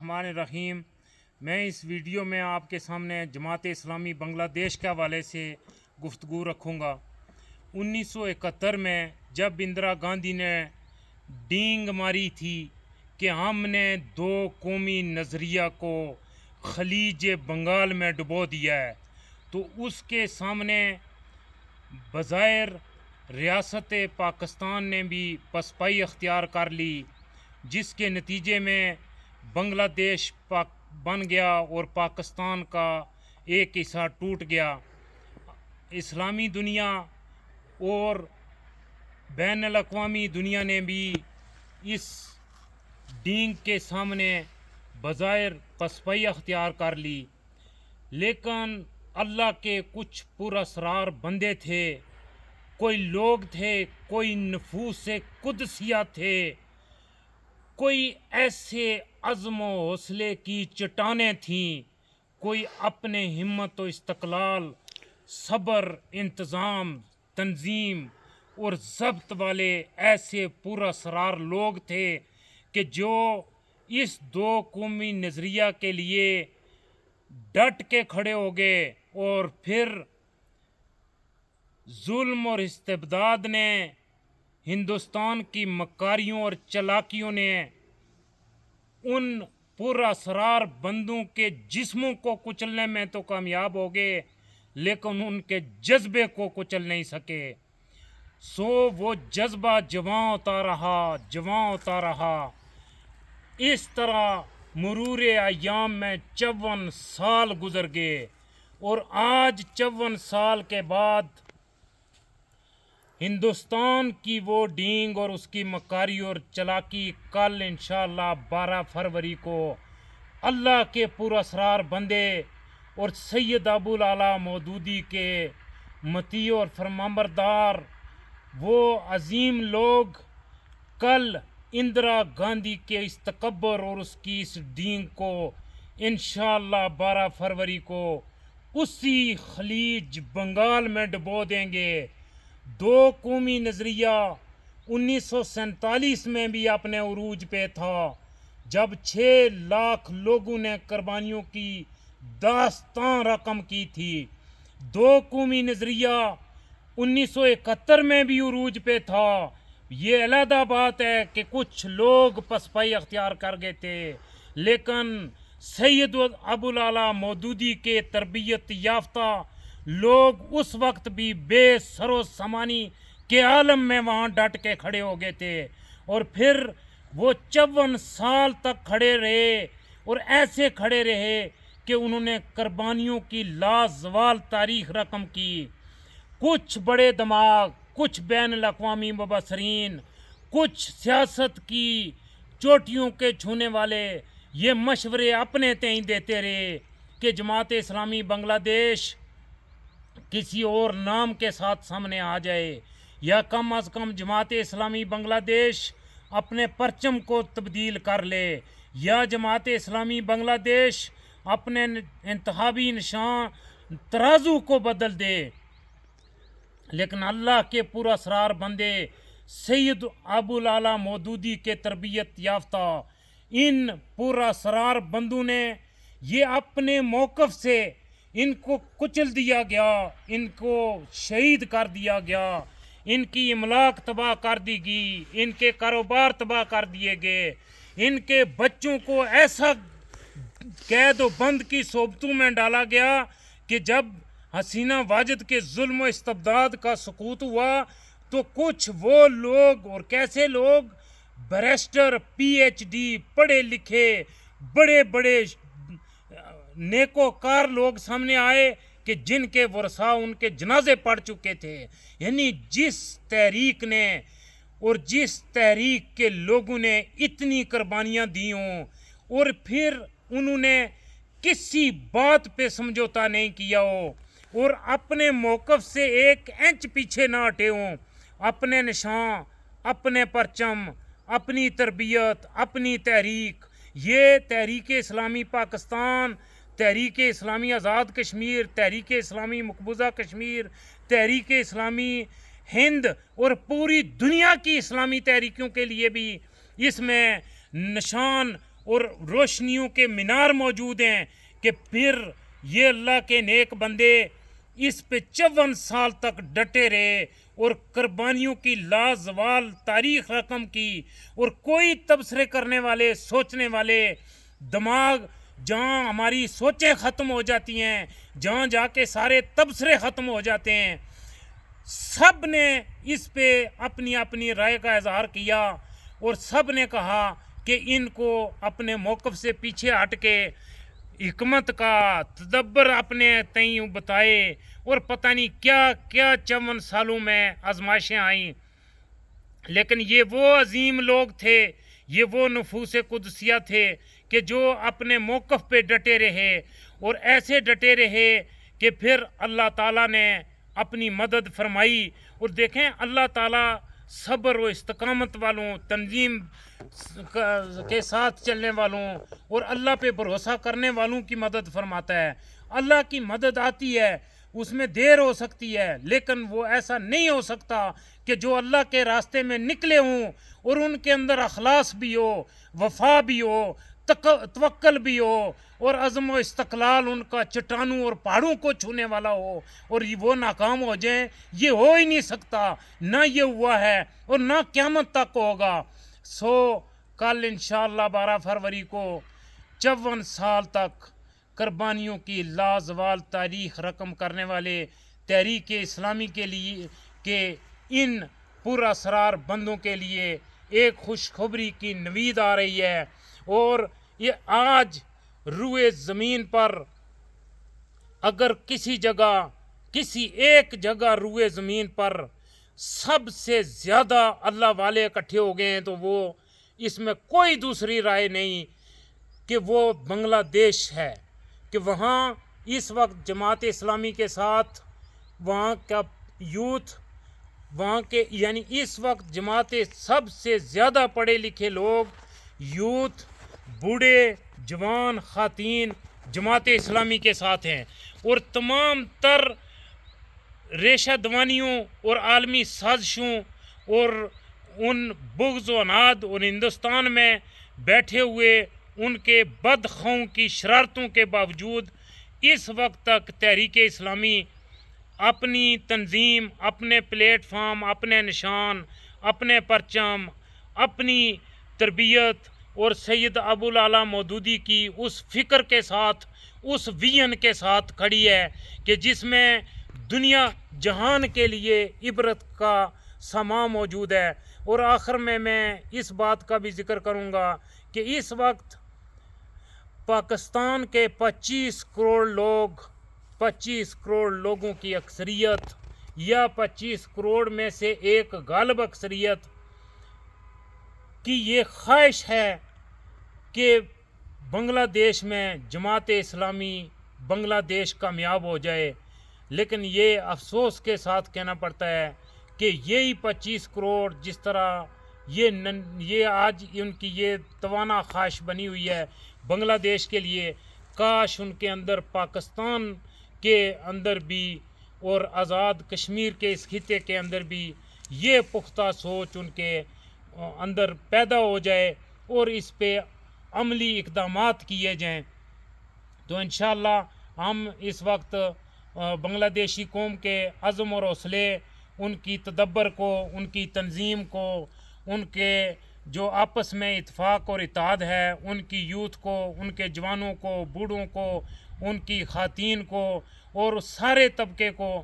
الرحمن الرحیم۔ میں اس ویڈیو میں آپ کے سامنے جماعت اسلامی بنگلہ دیش کے حوالے سے گفتگو رکھوں گا۔ 1971 میں جب اندرا گاندھی نے ڈینگ ماری تھی کہ ہم نے دو قومی نظریہ کو خلیج بنگال میں ڈبو دیا ہے، تو اس کے سامنے بظاہر ریاست پاکستان نے بھی پسپائی اختیار کر لی، جس کے نتیجے میں بنگلہ دیش بن گیا اور پاکستان کا ایک حصہ ٹوٹ گیا۔ اسلامی دنیا اور بین الاقوامی دنیا نے بھی اس ڈینگ کے سامنے بظاہر پسپائی اختیار کر لی، لیکن اللہ کے کچھ پراسرار بندے تھے، کوئی لوگ تھے، کوئی نفوس قدسیہ تھے، کوئی ایسے عزم و حوصلے کی چٹانیں تھیں، کوئی اپنے ہمت و استقلال، صبر، انتظام، تنظیم اور ضبط والے ایسے پراسرار لوگ تھے کہ جو اس دو قومی نظریہ کے لیے ڈٹ کے کھڑے ہو گئے، اور پھر ظلم اور استبداد نے، ہندوستان کی مکاریوں اور چلاکیوں نے ان پراسرار بندوں کے جسموں کو کچلنے میں تو کامیاب ہو گئے، لیکن ان کے جذبے کو کچل نہیں سکے۔ سو وہ جذبہ جواں ہوتا رہا۔ اس طرح مرور ایام میں 54 سال گزر گئے، اور آج 54 سال کے بعد ہندوستان کی وہ ڈینگ اور اس کی مکاری اور چلاکی کل انشاءاللہ 12 فروری کو اللہ کے پراسرار بندے اور سید ابو الاعلیٰ مودودی کے مطیع اور فرمانبردار وہ عظیم لوگ کل اندرا گاندھی کے اس تکبر اور اس کی اس ڈینگ کو انشاءاللہ 12 فروری کو اسی خلیج بنگال میں ڈبو دیں گے۔ دو قومی نظریہ 1947 میں بھی اپنے عروج پہ تھا، جب 6 لاکھ لوگوں نے قربانیوں کی داستان رقم کی تھی۔ دو قومی نظریہ 1971 میں بھی عروج پہ تھا۔ یہ علیحدہ بات ہے کہ کچھ لوگ پسپائی اختیار کر گئے تھے، لیکن سید ابو الاعلیٰ مودودی کے تربیت یافتہ لوگ اس وقت بھی بے سر و سامانی کے عالم میں وہاں ڈٹ کے کھڑے ہو گئے تھے، اور پھر وہ 54 سال تک کھڑے رہے، اور ایسے کھڑے رہے کہ انہوں نے قربانیوں کی لازوال تاریخ رقم کی۔ کچھ بڑے دماغ، کچھ بین الاقوامی مبصرین، کچھ سیاست کی چوٹیوں کے چھونے والے یہ مشورے اپنے تئیں دیتے رہے کہ جماعت اسلامی بنگلہ دیش کسی اور نام کے ساتھ سامنے آ جائے، یا کم از کم جماعت اسلامی بنگلہ دیش اپنے پرچم کو تبدیل کر لے، یا جماعت اسلامی بنگلہ دیش اپنے انتخابی نشان ترازو کو بدل دے۔ لیکن اللہ کے پراسرار بندے سید ابو الاعلیٰ مودودی کے تربیت یافتہ ان پراسرار بندوں نے یہ اپنے موقف سے ان کو کچل دیا گیا، ان کو شہید کر دیا گیا، ان کی املاک تباہ کر دی گئی، ان کے کاروبار تباہ کر دیے گئے، ان کے بچوں کو ایسا قید و بند کی صوبتوں میں ڈالا گیا کہ جب حسینہ واجد کے ظلم و استبداد کا سقوط ہوا تو کچھ وہ لوگ، اور کیسے لوگ، بیرسٹر، پی ایچ ڈی، پڑھے لکھے، بڑے بڑے نیکوکار لوگ سامنے آئے کہ جن کے ورثاء ان کے جنازے پڑھ چکے تھے۔ یعنی جس تحریک نے اور جس تحریک کے لوگوں نے اتنی قربانیاں دی ہوں، اور پھر انہوں نے کسی بات پہ سمجھوتا نہیں کیا ہو، اور اپنے موقف سے 1 انچ پیچھے نہ ہٹے ہوں، اپنے نشان، اپنے پرچم، اپنی تربیت، اپنی تحریک، یہ تحریک اسلامی پاکستان، تحریک اسلامی آزاد کشمیر، تحریک اسلامی مقبوضہ کشمیر، تحریک اسلامی ہند اور پوری دنیا کی اسلامی تحریکوں کے لیے بھی اس میں نشان اور روشنیوں کے مینار موجود ہیں کہ پھر یہ اللہ کے نیک بندے اس پہ 54 سال تک ڈٹے رہے اور قربانیوں کی لازوال تاریخ رقم کی، اور کوئی تبصرے کرنے والے سوچنے والے دماغ جہاں ہماری سوچیں ختم ہو جاتی ہیں، جہاں جا کے سارے تبصرے ختم ہو جاتے ہیں، سب نے اس پہ اپنی اپنی رائے کا اظہار کیا اور سب نے کہا کہ ان کو اپنے موقف سے پیچھے ہٹ کے حکمت کا تدبر اپنے تئیں بتائے، اور پتہ نہیں کیا کیا 54 سالوں میں آزمائشیں آئیں، لیکن یہ وہ عظیم لوگ تھے، یہ وہ نفوس قدسیہ تھے کہ جو اپنے موقف پہ ڈٹے رہے، اور ایسے ڈٹے رہے کہ پھر اللہ تعالیٰ نے اپنی مدد فرمائی۔ اور دیکھیں اللہ تعالیٰ صبر و استقامت والوں، تنظیم کے ساتھ چلنے والوں اور اللہ پہ بھروسہ کرنے والوں کی مدد فرماتا ہے۔ اللہ کی مدد آتی ہے، اس میں دیر ہو سکتی ہے، لیکن وہ ایسا نہیں ہو سکتا کہ جو اللہ کے راستے میں نکلے ہوں اور ان کے اندر اخلاص بھی ہو، وفا بھی ہو، توکل بھی ہو، اور عزم و استقلال ان کا چٹانوں اور پہاڑوں کو چھونے والا ہو، اور وہ ناکام ہو جائیں، یہ ہو ہی نہیں سکتا، نہ یہ ہوا ہے اور نہ قیامت تک ہوگا۔ سو کل انشاءاللہ 12 فروری کو 54 سال تک قربانیوں کی لازوال تاریخ رقم کرنے والے تحریک اسلامی کے لیے کہ ان پر اسرار بندوں کے لیے ایک خوشخبری کی نوید آ رہی ہے، اور یہ آج روئے زمین پر اگر کسی جگہ، کسی ایک جگہ روئے زمین پر سب سے زیادہ اللہ والے اکٹھے ہو گئے ہیں تو وہ اس میں کوئی دوسری رائے نہیں کہ وہ بنگلہ دیش ہے، کہ وہاں اس وقت جماعت اسلامی کے ساتھ وہاں کا یوتھ، وہاں کے یعنی اس وقت جماعت سب سے زیادہ پڑھے لکھے لوگ، یوتھ، بوڑھے، جوان، خواتین جماعت اسلامی کے ساتھ ہیں، اور تمام تر ریشہ دوانیوں اور عالمی سازشوں اور ان بغض و عناد اور ہندوستان میں بیٹھے ہوئے ان کے بدخواہوں کی شرارتوں کے باوجود اس وقت تک تحریک اسلامی اپنی تنظیم، اپنے پلیٹ فارم، اپنے نشان، اپنے پرچم، اپنی تربیت اور سید ابو الاعلیٰ مودودی کی اس فکر کے ساتھ، اس ویژن کے ساتھ کھڑی ہے کہ جس میں دنیا جہان کے لیے عبرت کا سامان موجود ہے۔ اور آخر میں اس بات کا بھی ذکر کروں گا کہ اس وقت پاکستان کے 25 کروڑ لوگوں کی اکثریت، یا 25 کروڑ میں سے ایک غالب اکثریت کی یہ خواہش ہے کہ بنگلہ دیش میں جماعت اسلامی بنگلہ دیش کامیاب ہو جائے، لیکن یہ افسوس کے ساتھ کہنا پڑتا ہے کہ یہی 25 کروڑ جس طرح یہ آج ان کی یہ توانا خواہش بنی ہوئی ہے بنگلہ دیش کے لیے، کاش ان کے اندر پاکستان کے اندر بھی اور آزاد کشمیر کے اس خطے کے اندر بھی یہ پختہ سوچ ان کے اندر پیدا ہو جائے اور اس پہ عملی اقدامات کیے جائیں۔ تو انشاءاللہ ہم اس وقت بنگلہ دیشی قوم کے عزم اور حوصلے، ان کی تدبر کو، ان کی تنظیم کو، ان کے جو آپس میں اتفاق اور اتحاد ہے، ان کی یوتھ کو، ان کے جوانوں کو، بوڑھوں کو، ان کی خواتین کو اور سارے طبقے کو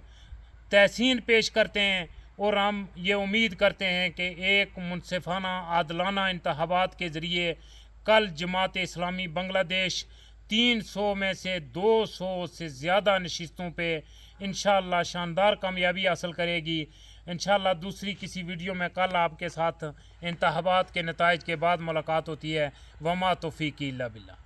تحسین پیش کرتے ہیں، اور ہم یہ امید کرتے ہیں کہ ایک منصفانہ عادلانہ انتخابات کے ذریعے کل جماعت اسلامی بنگلہ دیش 300 میں سے 200 سے زیادہ نشستوں پہ انشاءاللہ شاندار کامیابی حاصل کرے گی۔ انشاءاللہ دوسری کسی ویڈیو میں کل آپ کے ساتھ انتخابات کے نتائج کے بعد ملاقات ہوتی ہے۔ وما توفیقی الا باللہ۔